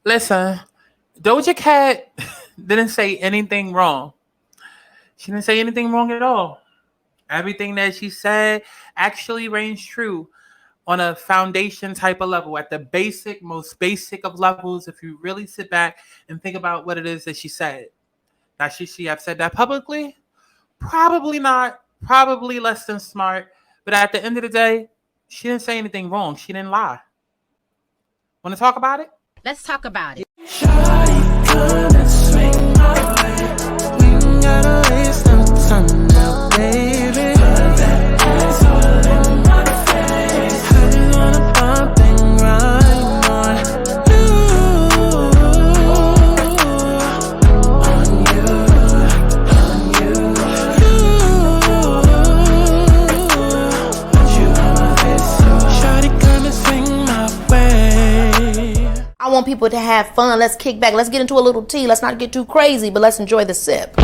Listen, Doja Cat didn't say anything wrong. She didn't say anything wrong at all. Everything that she said actually rings true on a foundation type of level, at the basic, most basic of levels, if you really sit back and think about what it is that she said. Now, should she have said that publicly? Probably not. Probably less than smart. But at the end of the day, she didn't say anything wrong. She didn't lie. Want to talk about it? Let's talk about it. Shawty, come and swing my way. We ain't gotta waste no time now, baby. Put that ass all in my face. I just wanna bump and grind on you, on you. Want you on my face, so shawty, come and swing my way. I want people to have fun. Let's kick back. Let's get into a little tea. Let's not get too crazy, but let's enjoy the sip.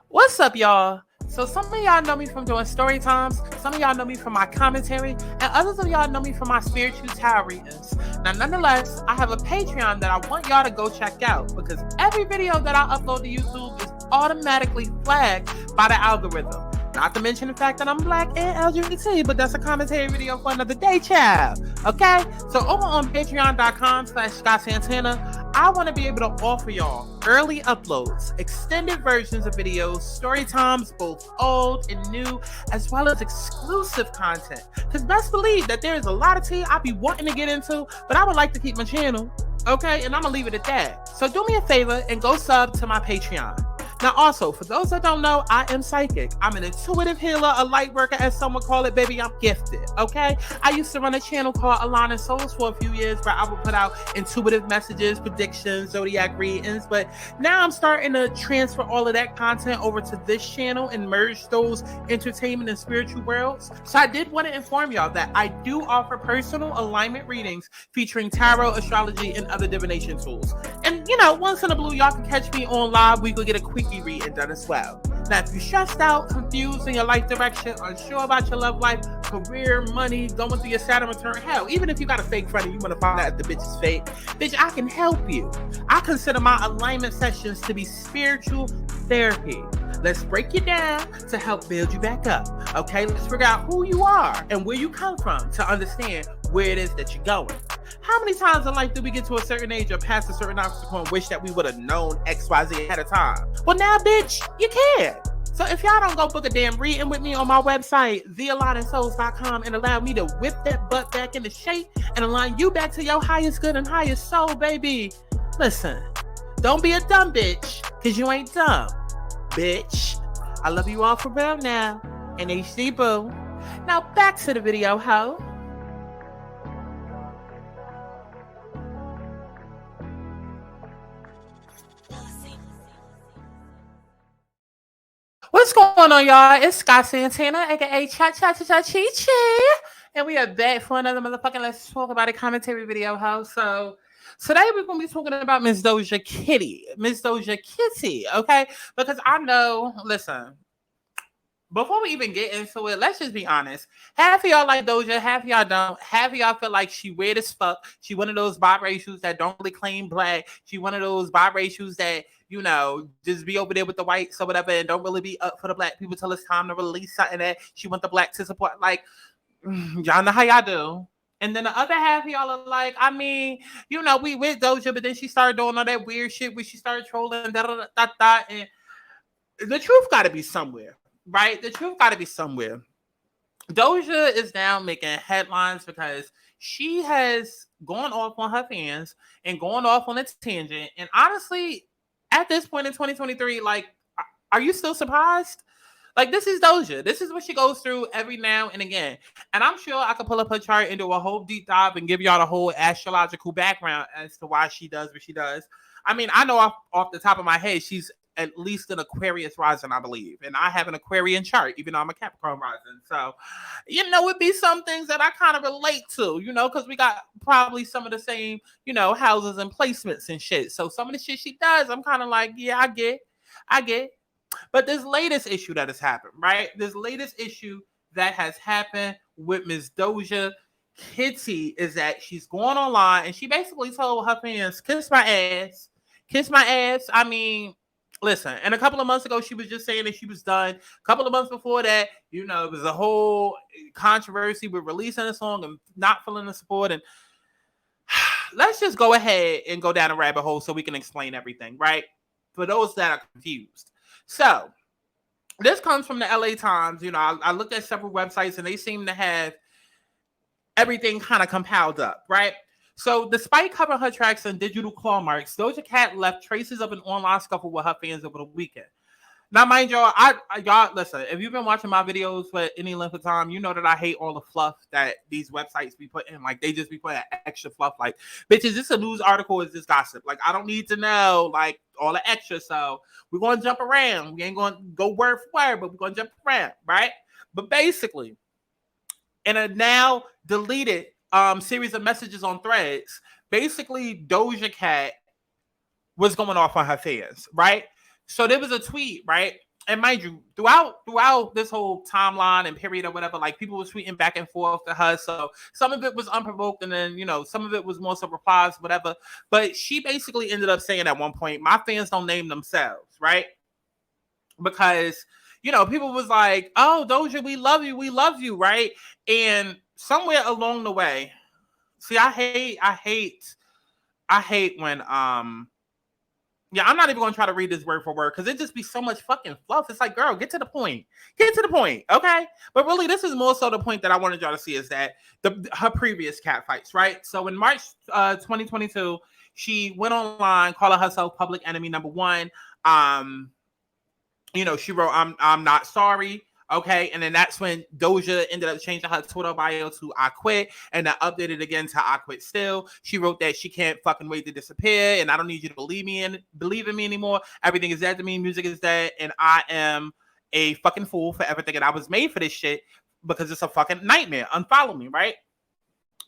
What's up, y'all? So some of y'all know me from doing story times, some of y'all know me from my commentary, and others of y'all know me from my spiritual tarot readings. Now, nonetheless, I have a Patreon that I want y'all to go check out, because every video that I upload to YouTube is automatically flagged by the algorithm. Not to mention the fact that I'm black and LGBT, but that's a commentary video for another day, child. Okay? So over on patreon.com/StSantana, I want to be able to offer y'all early uploads, extended versions of videos, story times, both old and new, as well as exclusive content. Because best believe that there is a lot of tea I be wanting to get into, but I would like to keep my channel. Okay? And I'm going to leave it at that. So do me a favor and go sub to my Patreon. Now, also, for those that don't know, I am psychic. I'm an intuitive healer, a light worker, as some would call it. Baby, I'm gifted, okay? I used to run a channel called Aligning Souls for a few years where I would put out intuitive messages, predictions, zodiac readings. But now I'm starting to transfer all of that content over to this channel and merge those entertainment and spiritual worlds. So I did want to inform y'all that I do offer personal alignment readings featuring tarot, astrology, and other divination tools. And, you know, once in a blue, y'all can catch me on live. We could get a quickie reading done as well. Now, if you're stressed out, confused in your life direction, unsure about your love life, career, money, going through your Saturn return, hell, even if you got a fake friend and you want to find out if the bitch is fake, bitch, I can help you. I consider my alignment sessions to be spiritual therapy. Let's break you down to help build you back up. Okay, let's figure out who you are and where you come from to understand where it is that you're going. How many times in life do we get to a certain age or past a certain obstacle and wish that we would have known XYZ ahead of time? Well, now, bitch, you can. So if y'all don't go book a damn reading with me on my website, thealigningsouls.com, and allow me to whip that butt back into shape and align you back to your highest good and highest soul, baby. Listen, don't be a dumb bitch, because you ain't dumb, bitch. I love you all for real now. And HD boo. Now back to the video, ho. What's going on, y'all? It's Santana, aka Cha Cha Cha Cha Chi Chi, and we are back for another motherfucking Let's Talk About It commentary video, ho. So today we're gonna be talking about Miss Doja Kitty, okay? Because I know, listen, before we even get into it, let's just be honest. Half of y'all like Doja, half of y'all don't. Half of y'all feel like she weird as fuck. She one of those biracials that don't really claim black. She one of those biracials that, you know, just be over there with the whites or whatever and don't really be up for the black people till it's time to release something that she want the black to support. Like, y'all know how y'all do. And then the other half of y'all are like, I mean, you know, we with Doja, but then she started doing all that weird shit where she started trolling, and the truth got to be somewhere. Right? The truth got to be somewhere. Doja is now making headlines because she has gone off on her fans and gone off on a tangent. And honestly, at this point in 2023, like, are you still surprised? Like, this is Doja. This is what she goes through every now and again. And I'm sure I could pull up her chart and do a whole deep dive and give y'all the whole astrological background as to why she does what she does. I mean, I know off the top of my head, she's at least an Aquarius rising, I believe. And I have an Aquarian chart, even though I'm a Capricorn rising. So, you know, it'd be some things that I kind of relate to, you know, because we got probably some of the same, you know, houses and placements and shit. So some of the shit she does, I'm kind of like, yeah, I get. But this latest issue that has happened, right? This latest issue that has happened with Miss Doja Kitty is that she's going online and she basically told her fans, kiss my ass. Kiss my ass. I mean, listen, and a couple of months ago, she was just saying that she was done. A couple of months before that, you know, it was a whole controversy with releasing a song and not feeling the support. And let's just go ahead and go down a rabbit hole so we can explain everything, right? For those that are confused. So, this comes from the LA Times. You know, I looked at several websites and they seem to have everything kind of compiled up, right? So, despite covering her tracks in digital claw marks, Doja Cat left traces of an online scuffle with her fans over the weekend. Now, mind y'all, y'all listen. If you've been watching my videos for any length of time, you know that I hate all the fluff that these websites be putting. Like, they just be putting extra fluff. Like, bitch, is this a news article? Or is this gossip? Like, I don't need to know like all the extra. So we're gonna jump around. We ain't gonna go word for word, but we're gonna jump around, right? But basically, in a now deleted series of messages on Threads, basically Doja Cat was going off on her fans, right? So there was a tweet, right? And mind you, throughout this whole timeline and period or whatever, like people were tweeting back and forth to her. So some of it was unprovoked, and then you know some of it was more so replies, whatever. But she basically ended up saying at one point, "My fans don't name themselves, right?" Because you know people was like, "Oh, Doja, we love you," right? And somewhere along the way, see, I hate when yeah, I'm not even going to try to read this word for word because it just be so much fucking fluff. It's like, girl, get to the point. Get to the point, okay? But really, this is more so the point that I wanted y'all to see is that her previous cat fights, right? So in March 2022, she went online calling herself public enemy number one. You know, she wrote, I'm not sorry. Okay, and then that's when Doja ended up changing her Twitter bio to I quit, and I updated again to I quit still. She wrote that she can't fucking wait to disappear, and I don't need you to believe in me anymore. Everything is dead to me, music is dead, and I am a fucking fool for ever thinking I was made for this shit because it's a fucking nightmare. Unfollow me, right?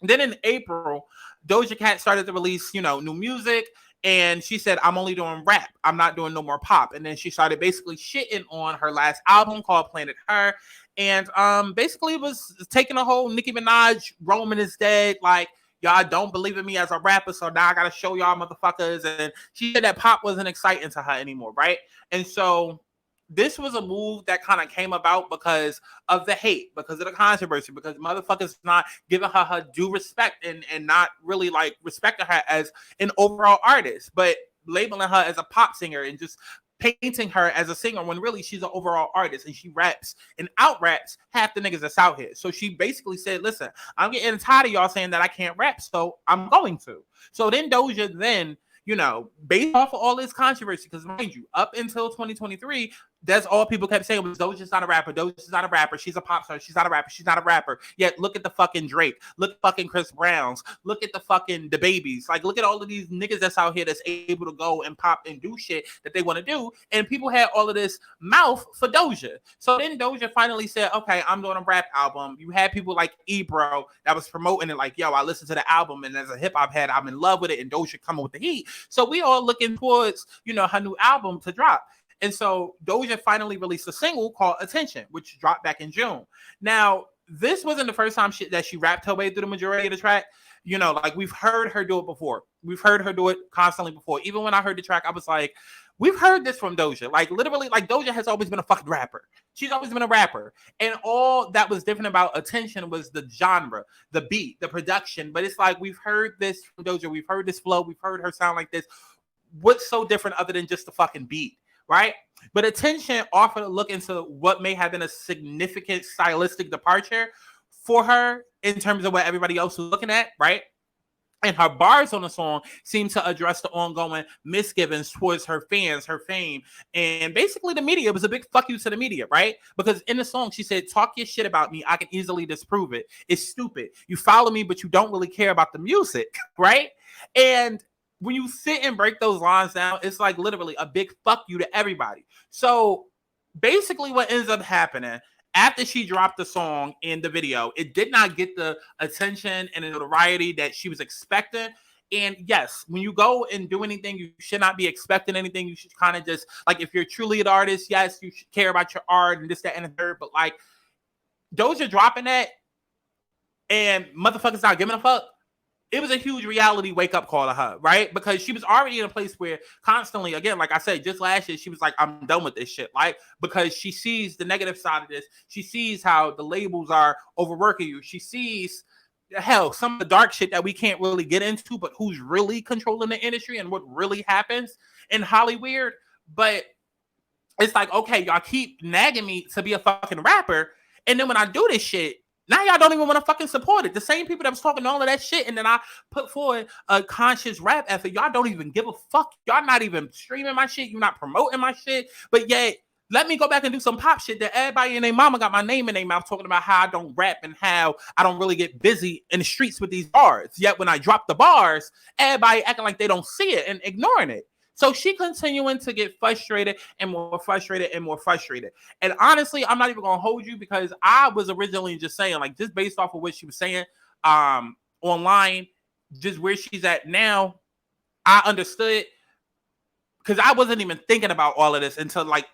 Then in April, Doja Cat started to release, you know, new music. And she said, I'm only doing rap. I'm not doing no more pop. And then she started basically shitting on her last album called Planet Her. And basically was taking a whole Nicki Minaj, Roman is dead. Like, y'all don't believe in me as a rapper. So now I got to show y'all motherfuckers. And she said that pop wasn't exciting to her anymore, right? And so this was a move that kind of came about because of the hate, because of the controversy, because motherfuckers not giving her due respect and not really like respecting her as an overall artist, but labeling her as a pop singer and just painting her as a singer when really she's an overall artist and she raps and out raps half the niggas that's out here. So she basically said, listen, I'm getting tired of y'all saying that I can't rap, so I'm going to. So then Doja then, you know, based off of all this controversy, because mind you, up until 2023, that's all people kept saying was Doja's not a rapper. Doja's not a rapper. She's a pop star. She's not a rapper. She's not a rapper. Yet look at the fucking Drake. Look at fucking Chris Browns. Look at the fucking the babies. Like look at all of these niggas that's out here that's able to go and pop and do shit that they want to do. And people had all of this mouth for Doja. So then Doja finally said, okay, I'm doing a rap album. You had people like Ebro that was promoting it like, yo, I listened to the album and as a hip hop head, I'm in love with it. And Doja coming with the heat. So we all looking towards, you know, her new album to drop. And so Doja finally released a single called Attention, which dropped back in June. Now, this wasn't the first time that she rapped her way through the majority of the track. You know, like we've heard her do it before. We've heard her do it constantly before. Even when I heard the track, I was like, we've heard this from Doja. Like literally, like Doja has always been a fucking rapper. She's always been a rapper. And all that was different about Attention was the genre, the beat, the production. But it's like, we've heard this from Doja. We've heard this flow. We've heard her sound like this. What's so different other than just the fucking beat? Right? But Attention offered a look into what may have been a significant stylistic departure for her in terms of what everybody else was looking at, right? And her bars on the song seem to address the ongoing misgivings towards her fans, her fame, and basically the media. It was a big fuck you to the media, right? Because in the song, she said, talk your shit about me. I can easily disprove it. It's stupid. You follow me, but you don't really care about the music, right? And when you sit and break those lines down, it's like literally a big fuck you to everybody. So basically what ends up happening after she dropped the song in the video, it did not get the attention and the notoriety that she was expecting. And yes, when you go and do anything, you should not be expecting anything. You should kind of just, like, if you're truly an artist, yes, you should care about your art and this, that, and the third. But like Doja dropping that, and motherfuckers not giving a fuck. It was a huge reality wake up call to her, right? Because she was already in a place where constantly, again, like I said, just last year, she was like, I'm done with this shit, like, because she sees the negative side of this. She sees how the labels are overworking you. She sees, hell, some of the dark shit that we can't really get into, but who's really controlling the industry and what really happens in Hollywood. But it's like, okay, y'all keep nagging me to be a fucking rapper. And then when I do this shit, now y'all don't even want to fucking support it. The same people that was talking all of that shit, and then I put forward a conscious rap effort. Y'all don't even give a fuck. Y'all not even streaming my shit. You're not promoting my shit. But yet, let me go back and do some pop shit that everybody and their mama got my name in their mouth talking about how I don't rap and how I don't really get busy in the streets with these bars. Yet when I drop the bars, everybody acting like they don't see it and ignoring it. So she continuing to get frustrated and more frustrated and more frustrated. And honestly, I'm not even going to hold you because I was originally just saying, like, just based off of what she was saying online, just where she's at now, I understood because I wasn't even thinking about all of this until like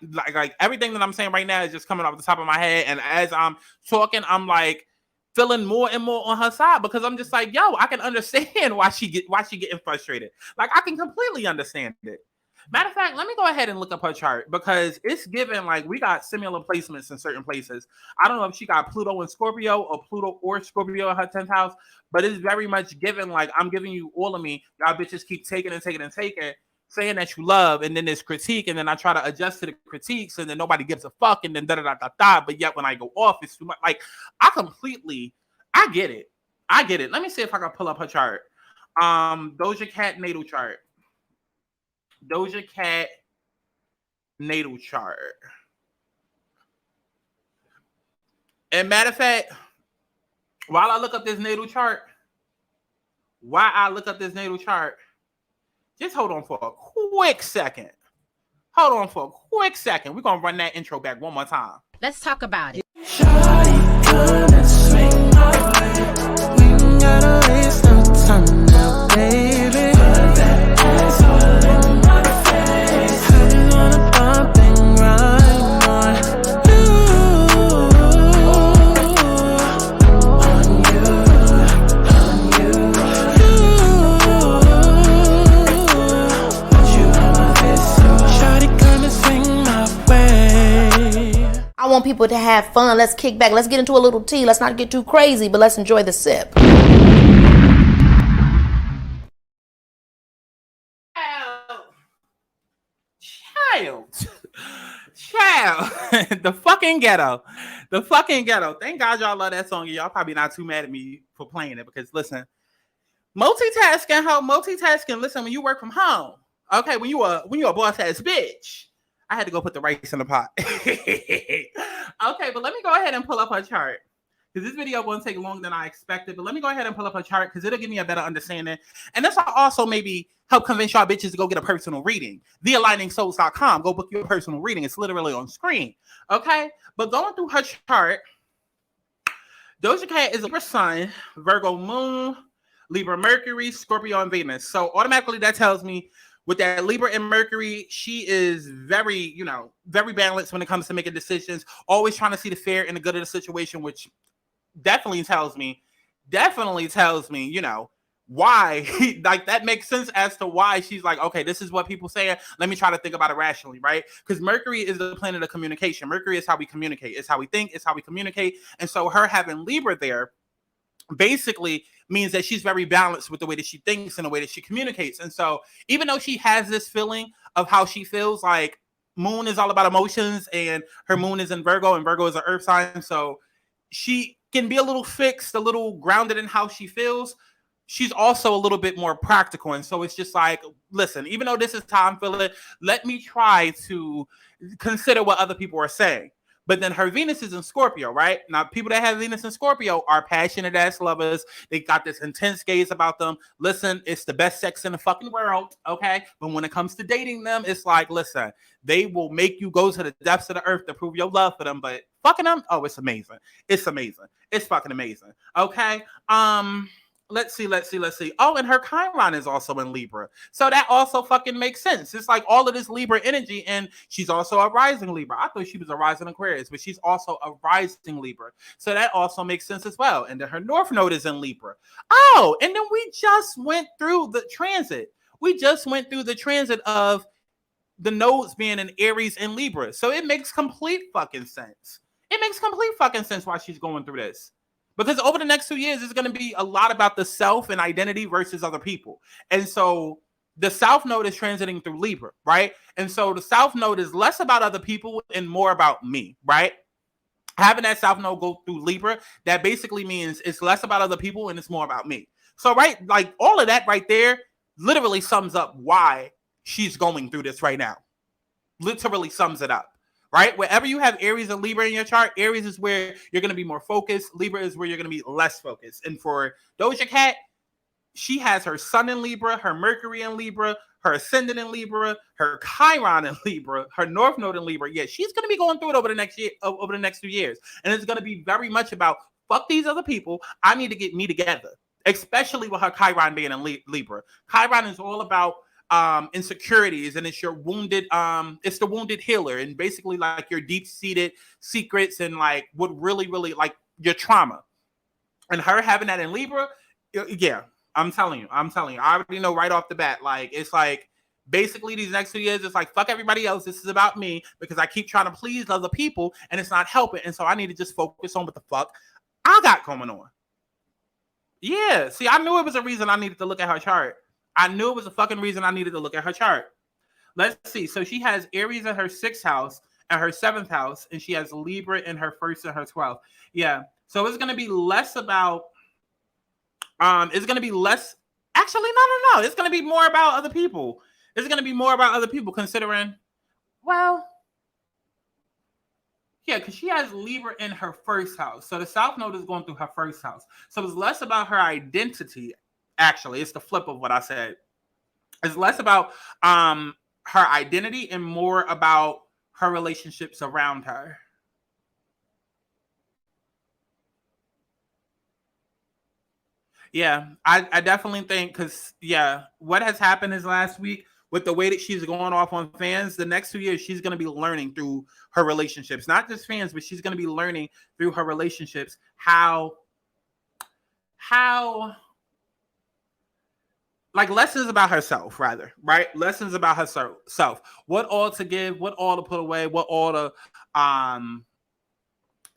everything that I'm saying right now is just coming off the top of my head. And as I'm talking, I'm like feeling more and more on her side because I'm just like, yo, I can understand why she getting frustrated. Like I can completely understand it. Matter of fact, let me go ahead and look up her chart because it's given like we got similar placements in certain places. I don't know if she got Pluto and Scorpio or Pluto or Scorpio in her 10th house, but it's very much given like I'm giving you all of me. Y'all bitches keep taking and taking and taking, saying that you love, and then there's critique, and then I try to adjust to the critiques, and then nobody gives a fuck, and then da. But yet when I go off, it's too much. Like I get it. Let me see if I can pull up her chart. Doja Cat natal chart. Doja Cat natal chart. And matter of fact, while I look up this natal chart, just hold on for a quick second. We're going to run that intro back one more time. Let's talk about it. Shawty, come and swing my way. We ain't gotta waste no time now, baby. Put that ass all in my face. I just wanna bump and grind on you. Put you on my face, so shawty, come and swing my way. I want people to have fun. Let's kick back. Let's get into a little tea. Let's not get too crazy, but let's enjoy the sip. Child. The fucking ghetto. Thank God y'all love that song. Y'all probably not too mad at me for playing it because listen, multitasking. Listen, when you work from home, okay, when you a boss ass bitch. I had to go put the rice in the pot. Okay, but let me go ahead and pull up her chart. Because this video won't take longer than I expected. But let me go ahead and pull up her chart because it'll give me a better understanding. And this will also maybe help convince y'all bitches to go get a personal reading. TheAligningsouls.com. Go book your personal reading. It's literally on screen. Okay? But going through her chart, Doja Cat is Libra Sun, Virgo Moon, Libra Mercury, Scorpio, and Venus. So automatically that tells me with that Libra and Mercury, she is very, very balanced when it comes to making decisions, always trying to see the fair and the good of the situation, which definitely tells me, why, like that makes sense as to why she's like, okay, this is what people say. Let me try to think about it rationally, right? Because Mercury is the planet of communication. Mercury is how we communicate. It's how we think. It's how we communicate. And so her having Libra there basically means that she's very balanced with the way that she thinks and the way that she communicates. And so even though she has this feeling of how she feels, like Moon is all about emotions and her Moon is in Virgo and Virgo is an earth sign. So she can be a little fixed, a little grounded in how she feels. She's also a little bit more practical. And so it's just like, listen, even though this is how I'm feeling, let me try to consider what other people are saying. But then her Venus is in Scorpio, right? Now, people that have Venus in Scorpio are passionate ass lovers. They got this intense gaze about them. Listen, it's the best sex in the fucking world, okay? But when it comes to dating them, it's like, listen, they will make you go to the depths of the earth to prove your love for them. But fucking them, oh, it's amazing. It's fucking amazing, okay? let's see. Oh, and her Chiron is also in Libra. So that also fucking makes sense. It's like all of this Libra energy, and she's also a rising Libra. I thought she was a rising Aquarius, but she's also a rising Libra. So that also makes sense as well. And then her North Node is in Libra. Oh, and then we just went through the transit. We just went through the transit of the nodes being in Aries and Libra. So it makes complete fucking sense. It makes complete fucking sense why she's going through this. Because over the next 2 years, it's going to be a lot about the self and identity versus other people. And so the South Node is transiting through Libra, right? And so the South Node is less about other people and more about me, right? Having that South Node go through Libra, that basically means it's less about other people and it's more about me. So, right, like all of that right there literally sums up why she's going through this right now. Literally sums it up. Right? Wherever you have Aries and Libra in your chart, Aries is where you're going to be more focused. Libra is where you're going to be less focused. And for Doja Cat, she has her Sun in Libra, her Mercury in Libra, her Ascendant in Libra, her Chiron in Libra, her North Node in Libra. Yeah, she's going to be going through it over the next year, over the next 2 years. And it's going to be very much about fuck these other people. I need to get me together, especially with her Chiron being in Libra. Chiron is all about insecurities, and it's your wounded it's the wounded healer, and basically like your deep-seated secrets and like what really like your trauma. And her having that in Libra, yeah, I'm telling you, I already know right off the bat, like it's like basically these next 2 years it's like fuck everybody else, this is about me, because I keep trying to please other people and it's not helping, and so I need to just focus on what the fuck I got going on. Yeah, see, I knew it was a reason I needed to look at her chart. I knew it was a fucking reason I needed to look at her chart. Let's see. So she has Aries in her 6th house and her 7th house, and she has Libra in her 1st and her 12th. Yeah. So it's going to be less about, it's going to be less, actually, no. It's going to be more about other people. It's going to be more about other people considering, well, yeah, because she has Libra in her 1st house. So the South Node is going through her 1st house. So it's less about her identity. Actually, it's the flip of what I said. It's less about her identity and more about her relationships around her. Yeah, I definitely think, because, yeah, what has happened is last week with the way that she's going off on fans, the next 2 years, she's going to be learning through her relationships. Not just fans, but she's going to be learning through her relationships how like lessons about herself, rather, right? Lessons about herself. What all to give, what all to put away, what all to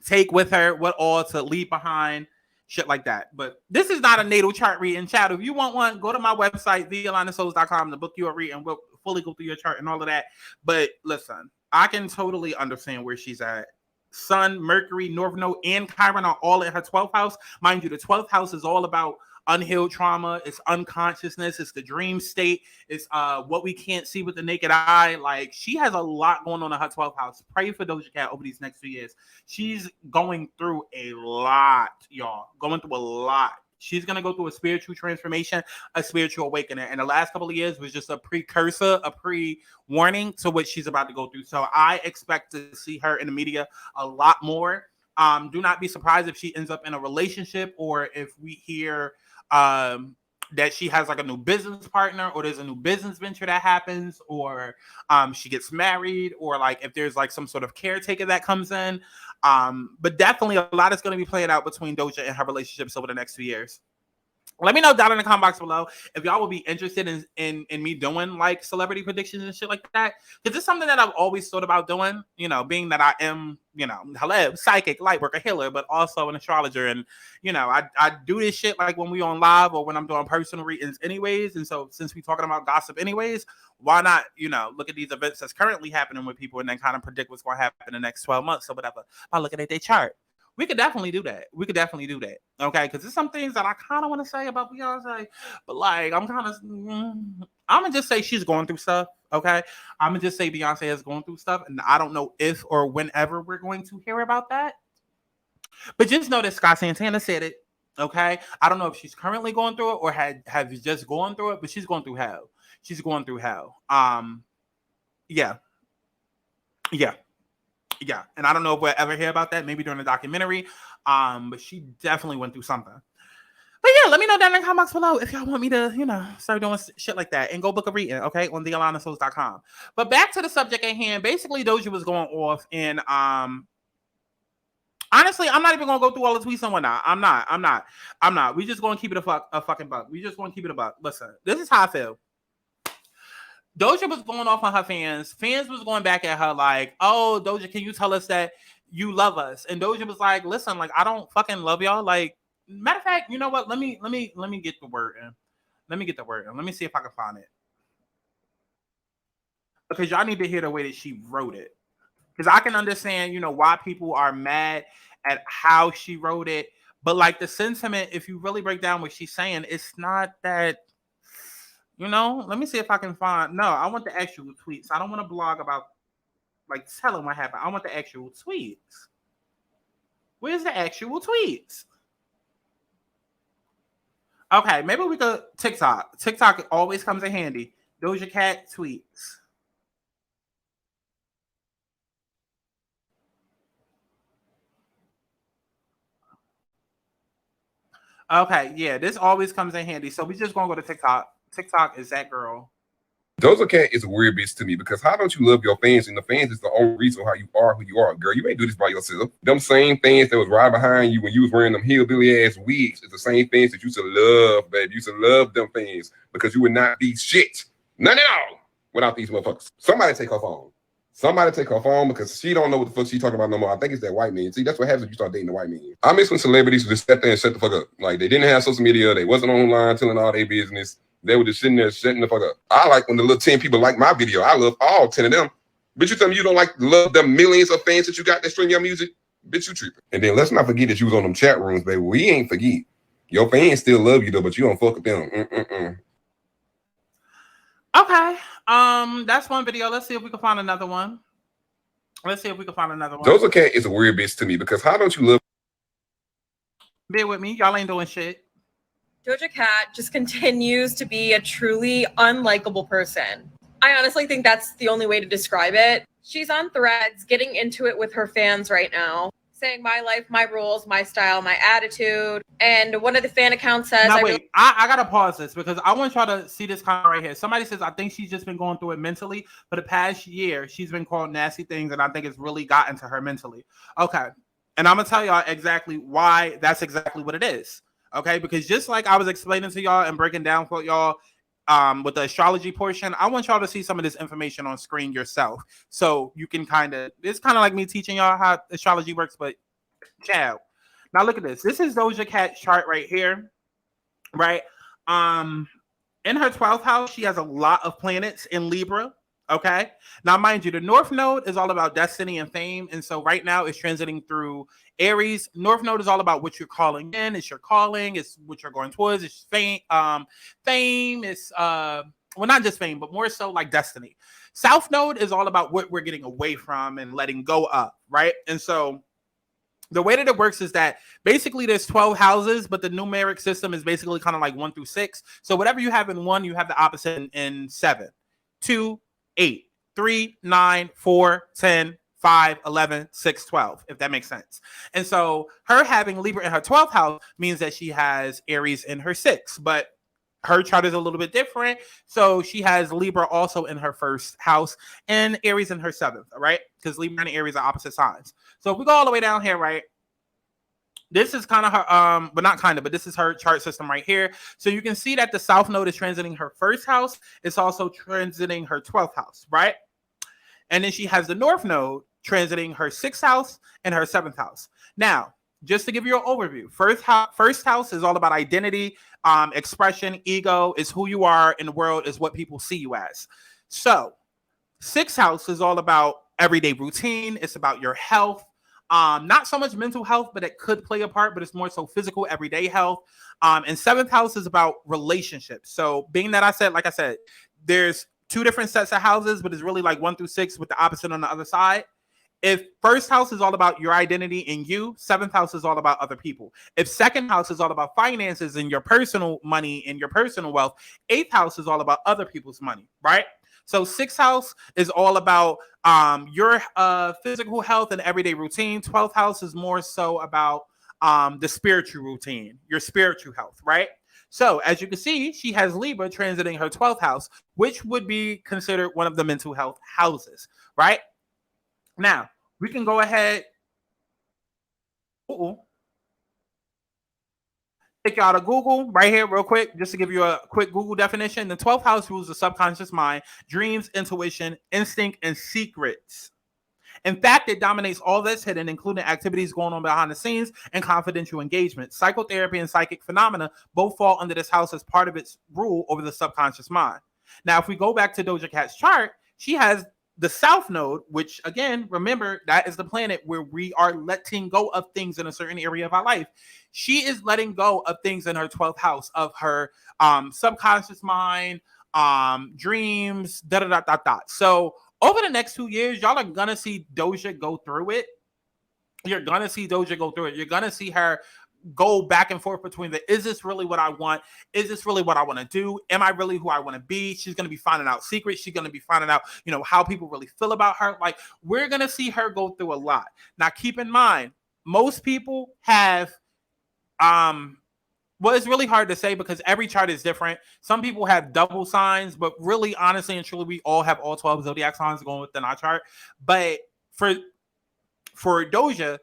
take with her, what all to leave behind, shit like that. But this is not a natal chart reading. Chat, if you want one, go to my website, thealignedSouls.com, to book you a read, and we'll fully go through your chart and all of that. But listen, I can totally understand where she's at. Sun, Mercury, North Node, and Chiron are all in her 12th house. Mind you, the 12th house is all about unhealed trauma, it's unconsciousness, it's the dream state, it's what we can't see with the naked eye. Like, she has a lot going on in her 12th house. Pray for Doja Cat over these next 2 years. She's going through a lot, y'all. Going through a lot. She's going to go through a spiritual transformation, a spiritual awakening. And the last couple of years was just a precursor, a pre-warning to what she's about to go through. So I expect to see her in the media a lot more. Do not be surprised if she ends up in a relationship, or if we hear that she has like a new business partner, or there's a new business venture that happens, or she gets married, or like if there's like some sort of caretaker that comes in. But definitely a lot is going to be playing out between Doja and her relationships over the next 2 years. Let me know down in the comment box below if y'all would be interested in me doing like celebrity predictions and shit like that. Because it's something that I've always thought about doing, you know, being that I am, you know, hello, psychic, light worker, healer, but also an astrologer. And, you know, I do this shit like when we on live or when I'm doing personal readings anyways. And so since we're talking about gossip anyways, why not, you know, look at these events that's currently happening with people and then kind of predict what's going to happen in the next 12 months or whatever by looking at their chart. We could definitely do that. Okay, because there's some things that I kind of want to say about Beyonce, but like I'm gonna just say she's going through stuff. Okay, I'm gonna just say Beyonce is going through stuff, and I don't know if or whenever we're going to hear about that. But just know that Santana said it. Okay, I don't know if she's currently going through it or have just gone through it, but she's going through hell. She's going through hell. Yeah. Yeah, and I don't know if we'll ever hear about that, maybe during the documentary, but she definitely went through something. But yeah, let me know down in the comments below if y'all want me to, start doing shit like that and go book a reading, okay, on thealanasos.com. But back to the subject at hand. Basically, Doja was going off, and honestly, I'm not even gonna go through all the tweets and whatnot. I'm not. We just gonna keep it a fucking buck. We just gonna keep it a buck. Listen, this is how I feel. Doja was going off on her fans. Fans was going back at her like, "Oh, Doja, can you tell us that you love us?" And Doja was like, "Listen, like I don't fucking love y'all. Like, matter of fact, you know what? Let me get the word in. Let me get the word in. Let me see if I can find it because y'all need to hear the way that she wrote it. Because I can understand, why people are mad at how she wrote it, but like the sentiment, if you really break down what she's saying, it's not that. Let me see if I can find. No, I want the actual tweets. I don't want to blog about like telling what happened. I want the actual tweets. Where's the actual tweets? Okay, maybe we could TikTok. TikTok always comes in handy. Doja Cat tweets. Okay, yeah, this always comes in handy. So we just gonna go to TikTok. TikTok is that girl. Doja Cat is a weird bitch to me because how don't you love your fans? And the fans is the only reason how you are who you are. Girl, you ain't do this by yourself. Them same fans that was right behind you when you was wearing them hillbilly ass wigs is the same fans that you used to love, baby. You used to love them fans because you would not be shit. None at all without these motherfuckers. Somebody take her phone. Somebody take her phone because she don't know what the fuck she talking about no more. I think it's that white man. See, that's what happens when you start dating the white man. I miss when celebrities would just step there and shut the fuck up. Like they didn't have social media. They wasn't online telling all their business. They were just sitting there shutting the fuck up. I like when the little 10 people like my video. I love all 10 of them. But you tell me you don't love the millions of fans that you got that stream your music? Bitch, you tripping. And then let's not forget that you was on them chat rooms, baby. We ain't forget. Your fans still love you though, but you don't fuck with them. Okay. That's one video. Let's see if we can find another one. Doja Cat is a weird bitch to me because how don't you love? Bear with me. Y'all ain't doing shit. Doja Cat just continues to be a truly unlikable person. I honestly think that's the only way to describe it. She's on Threads, getting into it with her fans right now, saying my life, my rules, my style, my attitude. And one of the fan accounts says, now, wait, I gotta pause this because I want y'all to see this comment right here. Somebody says, I think she's just been going through it mentally. For the past year, she's been called nasty things, and I think it's really gotten to her mentally. Okay. And I'm gonna tell y'all exactly why that's exactly what it is. Okay, because just like I was explaining to y'all and breaking down for y'all with the astrology portion, I want y'all to see some of this information on screen yourself. So you can it's kind of like me teaching y'all how astrology works, but ciao. Now look at this. This is Doja Cat's chart right here, right? In her 12th house, she has a lot of planets in Libra. Okay. Now, mind you, the North Node is all about destiny and fame. And so right now it's transiting through Aries. North Node is all about what you're calling in. It's your calling. It's what you're going towards. It's fame. Fame is, well, not just fame, but more so like destiny. South Node is all about what we're getting away from and letting go of, right? And so the way that it works is that basically there's 12 houses, but the numeric system is basically kind of like 1 through 6. So whatever you have in 1, you have the opposite in 7, 2, 8, 3, 9, 4, 10, 5, 11, 6, 12, if that makes sense. And so her having Libra in her 12th house means that she has Aries in her 6th, but her chart is a little bit different. So she has Libra also in her 1st house and Aries in her 7th, right? Because Libra and Aries are opposite signs. So if we go all the way down here, right? This is kind of her, but not kind of, but this is her chart system right here. So you can see that the South Node is transiting her 1st house. It's also transiting her 12th house, right? And then she has the North Node transiting her 6th house and her 7th house. Now, just to give you an overview, first house is all about identity, expression, ego, is who you are in the world, is what people see you as. So 6th house is all about everyday routine. It's about your health. Not so much mental health, but it could play a part, but it's more so physical, everyday health. And 7th house is about relationships. So being that like I said, there's 2 different sets of houses, but it's really like 1 through 6 with the opposite on the other side. If 1st house is all about your identity and you, 7th house is all about other people. If 2nd house is all about finances and your personal money and your personal wealth, 8th house is all about other people's money, right? So 6th house is all about your physical health and everyday routine. 12th house is more so about the spiritual routine, your spiritual health, right? So as you can see, she has Libra transiting her 12th house, which would be considered one of the mental health houses, right? Now, we can go ahead. Take y'all to Google right here real quick, just to give you a quick Google definition. The 12th house rules the subconscious mind, dreams, intuition, instinct, and secrets. In fact, it dominates all that's hidden, including activities going on behind the scenes and confidential engagement. Psychotherapy and psychic phenomena both fall under this house as part of its rule over the subconscious mind. Now, if we go back to Doja Cat's chart, she has the South Node, which again, remember, that is the planet where we are letting go of things in a certain area of our life. She is letting go of things in her 12th house of her subconscious mind, dreams, So over the next 2 years, y'all are gonna see Doja go through it. You're gonna see Doja go through it. You're gonna see her go back and forth between is this really what I want? Is this really what I want to do? Am I really who I want to be? She's going to be finding out secrets. She's going to be finding out, how people really feel about her. Like, we're going to see her go through a lot. Now, keep in mind, most people have, it's really hard to say because every chart is different. Some people have double signs, but really, honestly and truly, we all have all 12 zodiac signs going within our chart. But for Doja,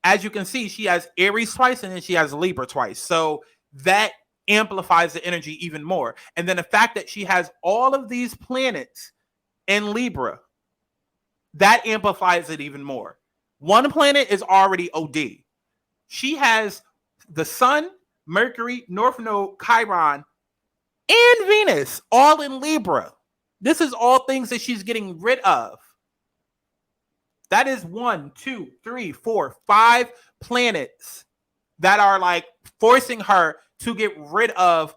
as you can see, she has Aries twice and then she has Libra twice. So that amplifies the energy even more. And then the fact that she has all of these planets in Libra, that amplifies it even more. One planet is already OD. She has the Sun, Mercury, North Node, Chiron, and Venus all in Libra. This is all things that she's getting rid of. That is 1, 2, 3, 4, 5 planets that are like forcing her to get rid of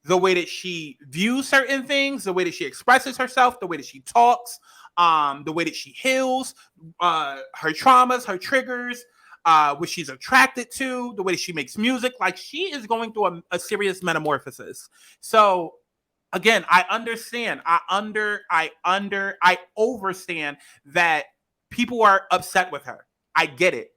the way that she views certain things, the way that she expresses herself, the way that she talks, the way that she heals, her traumas, her triggers, what she's attracted to, the way that she makes music. Like, she is going through a serious metamorphosis. So again, I understand. I overstand that people are upset with her. I get it.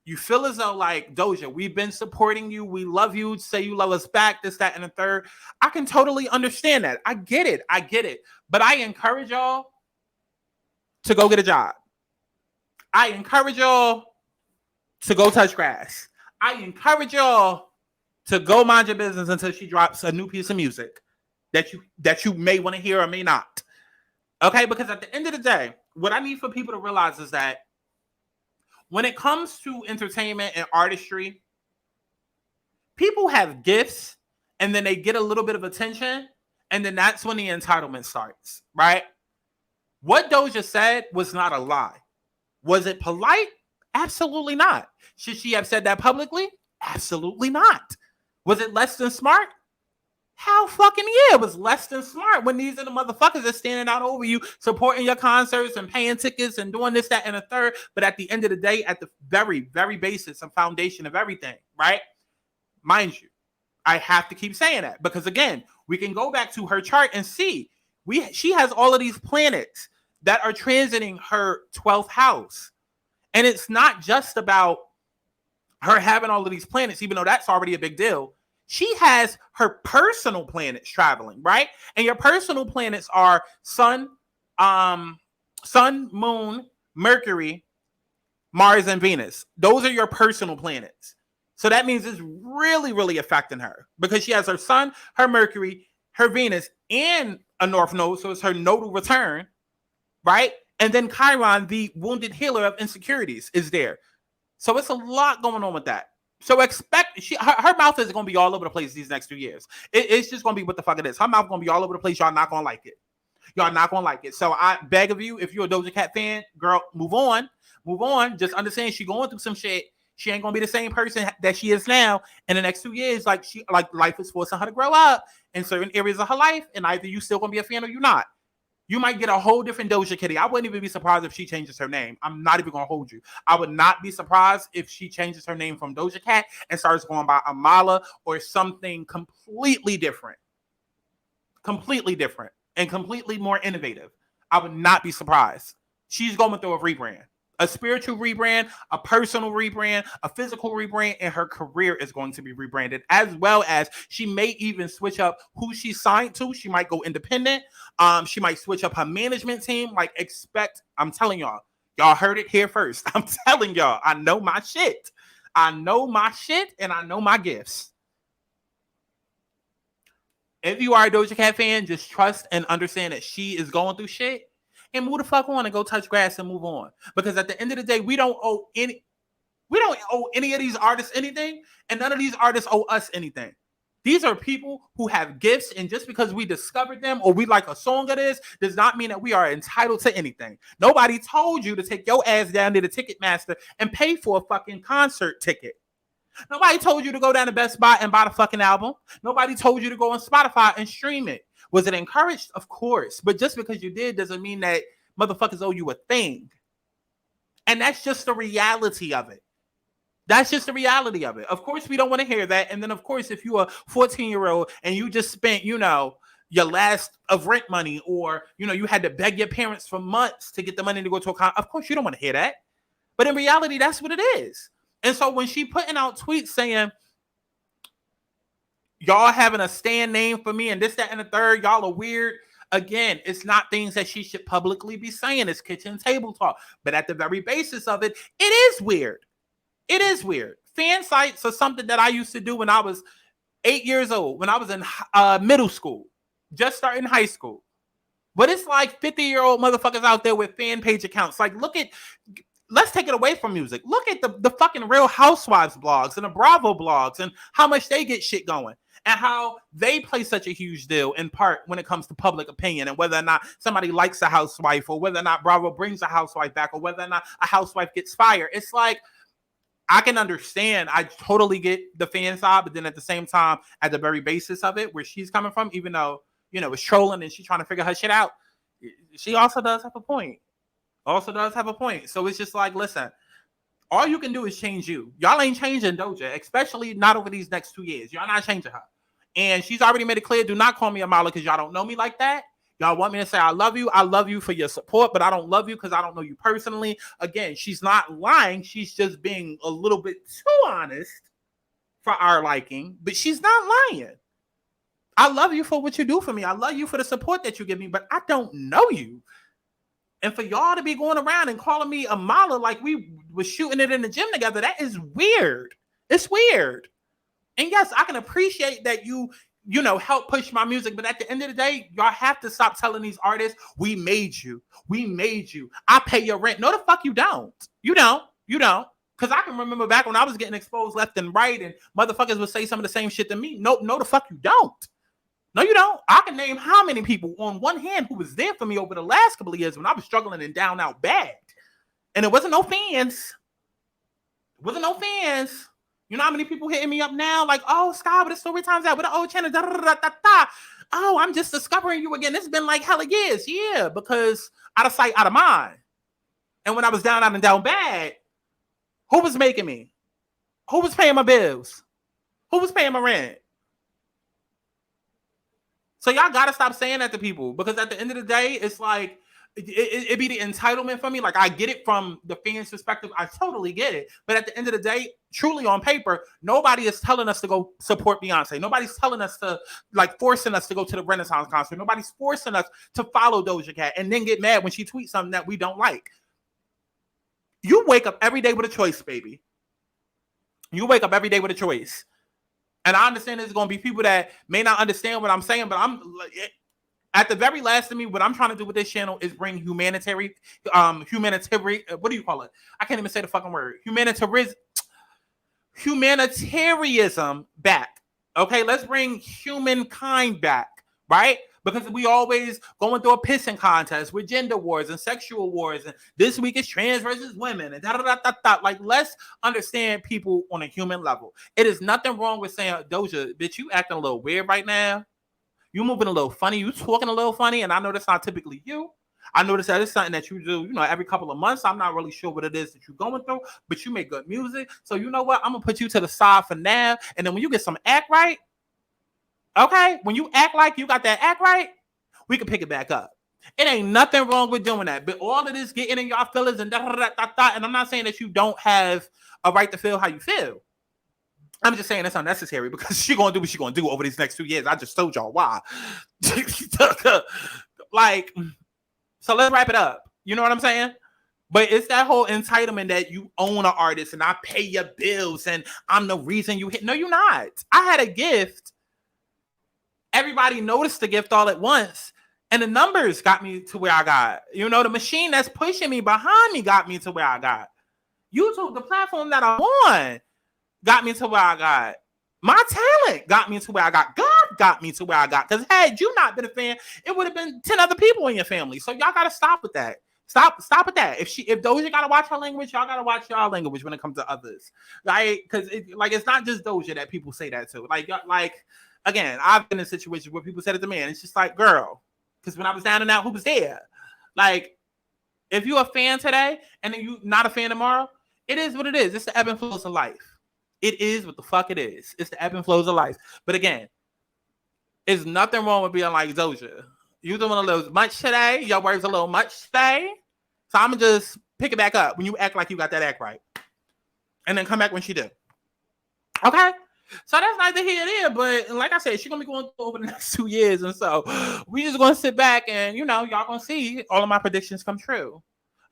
You feel as though, like, Doja, we've been supporting you. We love you. Say you love us back, this, that, and the third. I can totally understand that. I get it. But I encourage y'all to go get a job. I encourage y'all to go touch grass. I encourage y'all to go mind your business until she drops a new piece of music that you may want to hear or may not. Okay? Because at the end of the day, what I need for people to realize is that when it comes to entertainment and artistry, people have gifts and then they get a little bit of attention, and then that's when the entitlement starts, right? What Doja said was not a lie. Was it polite? Absolutely not. Should she have said that publicly? Absolutely not. Was it less than smart? How fucking yeah, it was less than smart when these are the motherfuckers that's standing out over you, supporting your concerts and paying tickets and doing this, that, and a third. But at the end of the day, at the very, very basis and foundation of everything, right? Mind you, I have to keep saying that because, again, we can go back to her chart and see she has all of these planets that are transiting her 12th house. And it's not just about her having all of these planets, even though that's already a big deal. She has her personal planets traveling, right? And your personal planets are Sun, Moon, Mercury, Mars, and Venus. Those are your personal planets. So that means it's really, really affecting her because she has her Sun, her Mercury, her Venus, and a North Node. So it's her nodal return, right? And then Chiron, the wounded healer of insecurities, is there. So it's a lot going on with that. So expect her mouth is going to be all over the place these next 2 years. It's just going to be what the fuck it is. Her mouth going to be all over the place. Y'all not going to like it. Y'all not going to like it. So I beg of you, if you're a Doja Cat fan, girl, move on. Move on. Just understand she's going through some shit. She ain't going to be the same person that she is now in the next 2 years. Like life is forcing her to grow up in certain areas of her life. And either you still going to be a fan or you not. You might get a whole different Doja Kitty. I wouldn't even be surprised if she changes her name. I'm not even going to hold you. I would not be surprised if she changes her name from Doja Cat and starts going by Amala or something completely different. Completely different and completely more innovative. I would not be surprised. She's going through a rebrand. A spiritual rebrand, a personal rebrand, a physical rebrand, and her career is going to be rebranded, as well as she may even switch up who she's signed to. She might go independent. She might switch up her management team. Like, expect, I'm telling y'all heard it here first. I'm telling y'all, I know my shit. I know my shit and I know my gifts. If you are a Doja Cat fan, just trust and understand that she is going through shit. And move the fuck on and go touch grass and move on. Because at the end of the day, we don't owe any of these artists anything, and none of these artists owe us anything. These are people who have gifts, and just because we discovered them or we like a song of this does not mean that we are entitled to anything. Nobody told you to take your ass down to the Ticketmaster and pay for a fucking concert ticket. Nobody told you to go down to Best Buy and buy the fucking album. Nobody told you to go on Spotify and stream it. Was it encouraged? Of course. But just because you did doesn't mean that motherfuckers owe you a thing. And that's just the reality of it. That's just the reality of it. Of course, we don't want to hear that. And then, of course, if you're a 14-year-old and you just spent, your last of rent money, or, you had to beg your parents for months to get the money to go to a concert, of course, you don't want to hear that. But in reality, that's what it is. And so when she putting out tweets saying, y'all having a stand name for me and this, that, and the third, y'all are weird. Again, it's not things that she should publicly be saying. It's kitchen table talk. But at the very basis of it, it is weird. It is weird. Fan sites are something that I used to do when I was 8 years old, when I was in middle school, just starting high school. But it's like 50-year-old motherfuckers out there with fan page accounts. Like, let's take it away from music. Look at the fucking Real Housewives blogs and the Bravo blogs and how much they get shit going. And how they play such a huge deal in part when it comes to public opinion and whether or not somebody likes a housewife, or whether or not Bravo brings a housewife back, or whether or not a housewife gets fired. It's like, I can understand. I totally get the fan side, but then at the same time, at the very basis of it, where she's coming from, even though, it's trolling and she's trying to figure her shit out, she also does have a point. So it's just like, listen, all you can do is change you. Y'all ain't changing Doja, especially not over these next 2 years. Y'all not changing her. And she's already made it clear, do not call me Amala because y'all don't know me like that. Y'all want me to say I love you. I love you for your support, but I don't love you because I don't know you personally. Again, she's not lying. She's just being a little bit too honest for our liking, but she's not lying. I love you for what you do for me. I love you for the support that you give me, but I don't know you. And for y'all to be going around and calling me Amala like we was shooting it in the gym together, that is weird. It's weird. And yes, I can appreciate that you help push my music. But at the end of the day, y'all have to stop telling these artists, we made you. I pay your rent. No, the fuck you don't. You don't. Because I can remember back when I was getting exposed left and right and motherfuckers would say some of the same shit to me. No, the fuck you don't. No, you don't. I can name how many people on one hand who was there for me over the last couple of years when I was struggling and down out bad. And it wasn't no fans. You know how many people hitting me up now? Like, oh, Sky, what the story times out with the old channel? Da, da, da, da, da. Oh, I'm just discovering you again. It's been like hella years. Yeah, because out of sight, out of mind. And when I was down out and down bad, who was making me? Who was paying my bills? Who was paying my rent? So y'all got to stop saying that to people, because at the end of the day, it's like, it be the entitlement for me. Like, I get it from the fans' perspective. I totally get it. But at the end of the day, truly on paper, nobody is telling us to go support Beyonce. Nobody's telling us to, forcing us to go to the Renaissance concert. Nobody's forcing us to follow Doja Cat and then get mad when she tweets something that we don't like. You wake up every day with a choice, baby. You wake up every day with a choice. And I understand there's going to be people that may not understand what I'm saying, but at the very last of me, what I'm trying to do with this channel is bring humanitarian, what do you call it? I can't even say the fucking word. Humanitarianism back. Okay, let's bring humankind back, right? Because we always going through a pissing contest with gender wars and sexual wars, and this week is trans versus women, and da-da-da-da-da. Like, let's understand people on a human level. It is nothing wrong with saying, Doja, bitch, you acting a little weird right now. You moving a little funny. You talking a little funny. And I know that's not typically you. I notice that it's something that you do, every couple of months. I'm not really sure what it is that you're going through, but you make good music. So you know what? I'm going to put you to the side for now. And then when you get some act right, okay, when you act like you got that act right, we can pick it back up. It ain't nothing wrong with doing that. But all of this getting in y'all feelings and and I'm not saying that you don't have a right to feel how you feel. I'm just saying it's unnecessary because she's gonna do what she's gonna do over these next 2 years. I just told y'all why. Like, so let's wrap it up. You know what I'm saying? But it's that whole entitlement that you own an artist and I pay your bills and I'm the reason you hit. No, you're not. I had a gift. Everybody noticed the gift all at once. And the numbers got me to where I got. You know, the machine that's pushing me behind me got me to where I got. YouTube, the platform that I'm on, got me to where I got. My talent got me to where I got. God got me to where I got. Because had you not been a fan, it would have been 10 other people in your family. So y'all gotta stop with that. Stop with that. If Doja gotta watch her language, y'all gotta watch y'all language when it comes to others. Right? Because it's not just Doja that people say that to. Like again, I've been in situations where people said it to me, and it's just like, girl. Because when I was down and out, who was there? Like, if you're a fan today and then you not a fan tomorrow, it is what it is. It's the ebb and flows of life. It is what the fuck it is. It's the ebb and flows of life. But again, there's nothing wrong with being like Doja. You doing a little much today. Your words a little much today. So I'm going to just pick it back up when you act like you got that act right. And then come back when she do. Okay? So that's neither here nor there. But like I said, she's going to be going through over the next 2 years. And so we just going to sit back and, you know, y'all going to see all of my predictions come true.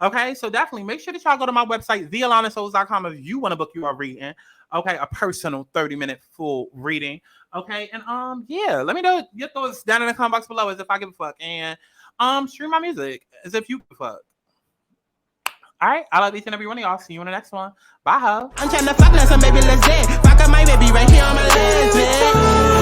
Okay? So definitely make sure that y'all go to my website, thealanaSouls.com, if you want to book your reading. Okay? A personal 30-minute full reading. Okay? And yeah, let me know your thoughts down in the comment box below as if I give a fuck. And stream my music as if you give a fuck. All right, I love each and every one of y'all. See you in the next one. Bye, ho. I'm tryna fuck now, so baby, let's dance. Fuck up my baby right here on my legs, man.